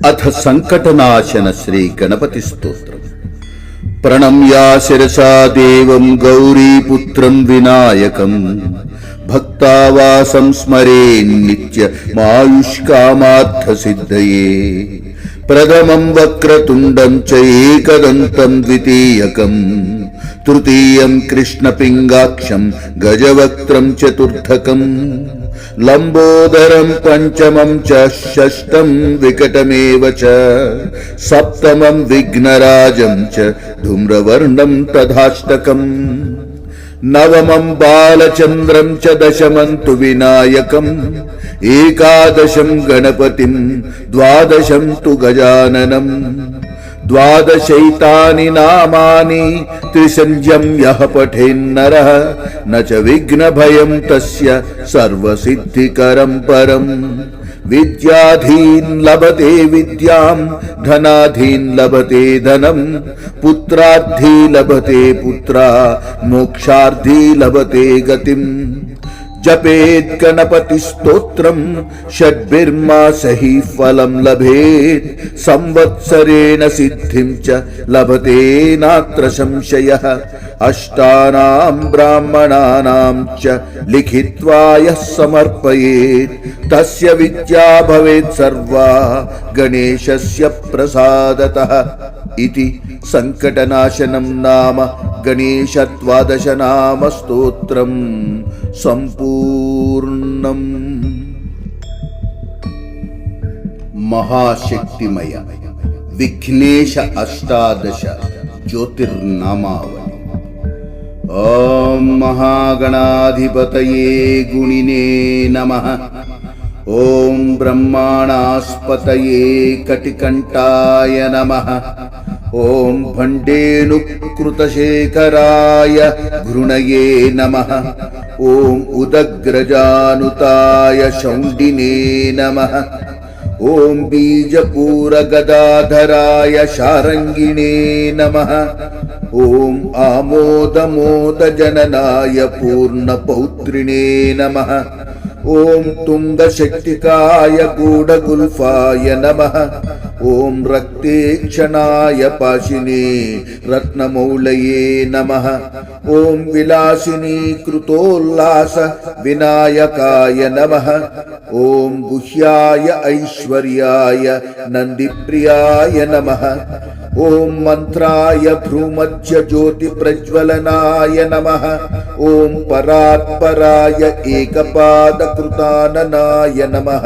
अथ संकटनाशन श्री गणपति स्तोत्रम्। प्रणम्या शिरसा देवं गौरीपुत्रं विनायकं भक्तावासं स्मरेन्नित्यमायुष्कामार्थसिद्धये। प्रथमं वक्रतुण्डं च एकदन्तं द्वितीयकं तृतीयं कृष्णपिङ्गाक्षं गजवक्त्रं चतुर्थकं लंबोदरं पंचमं च षष्ठं विकटमेव च सप्तमं विघ्नराजं च धूम्रवर्णं तथाष्टकम् नवमं बालचन्द्रं च दशमं तु विनायकम् एकादशं गणपतिं द्वादशं तु गजाननम् द्वादशैतानि नामानि त्रिसंज्ञं यः पठेन्नरः न च विघ्नभयं तस्य सर्वसिद्धिकरं परम्। विद्याधीन् लभते विद्यां धनाधीन् लभते धनं पुत्रार्थी लभते पुत्रा मोक्षार्थी लभते गतिम्। जपेत् गणपति स्तोत्रं षड्भिर्मासैः फलं लभेत् संवत्सरेण सिद्धिं च लभते नात्र संशयः। अष्टानां ब्राह्मणानां च लिखित्वा यः समर्पयेत् तस्य विद्या भवेत् सर्वा गणेशस्य प्रसादतः। इति संकटनाशनं नाम गणेशद्वादशनाम स्तोत्रं संपूर्णम्। महाशक्तिमय विघ्नेश अष्टादश ज्योतिर्नामावली। ओम महागणाधिपतये गुणिने नमः। ओम ब्रह्माणास्पतये कटिकंठाय नमः। ओम भण्डेनुकृतशेखराय घृणये नमः। ओम उदग्रजानुताय शौण्डिने नमः। ओम बीजपूरगदाधराय शारंगिणे नमः। ओम आमोदमोदजननाय पूर्णपौत्रिणे नमः। ओम तुंगशक्तिकाय गूढगुल्फाय नमः। ओम रक्तेक्षणाय पाशिने रत्नमौलये नमः। ओम विलासिनी कृतोल्लास विनायकाय नमः। ओम गुह्याय ऐश्वर्याय नंदिप्रियाय नमः। ओम मंत्राय भ्रूमध्य ज्योति प्रज्वलनाय नमः। ओम परात्पराय एकपाद कृताननाय नमः।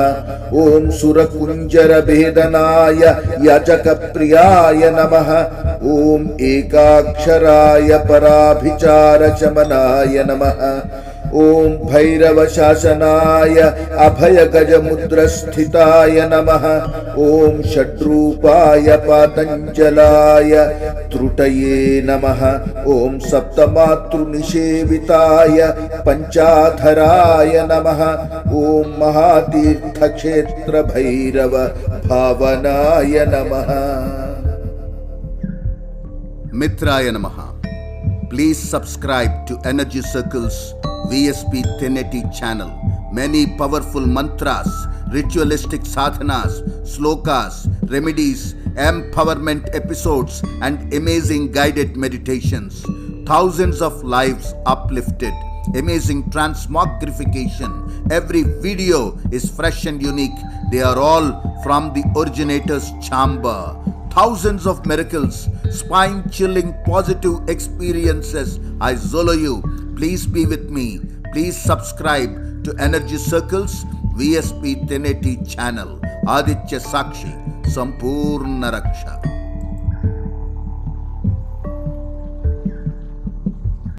ओम सुरकुंजर भेदनाय याचक प्रियाय नमः। ओम एकाक्षराय पराभिचार शमनाय नमः। ओम भैरव शासनाय अभय गज मुद्रस्थिताय नमः। ओम षड्रूपाय पातंजलाय त्रुटये नमः। ओम सप्तमातृनिषेविताय पंचाधराय नमः। ओम महातीर्थक्षेत्र भैरव भावनाय नमः। मित्राय नमः। Please subscribe to Energy Circles VSP 1080 channel. Many powerful mantras, ritualistic sadhanas, slokas, remedies, empowerment episodes and amazing guided meditations. Thousands of lives uplifted. Amazing transmogrification. Every video is fresh and unique. They are all from the originator's chamber. Thousands of miracles, spine-chilling positive experiences. I solo you. Please be with me. Please subscribe to Energy Circles VSP 1080 channel. Aditya Sakshi, Sampurna Raksha.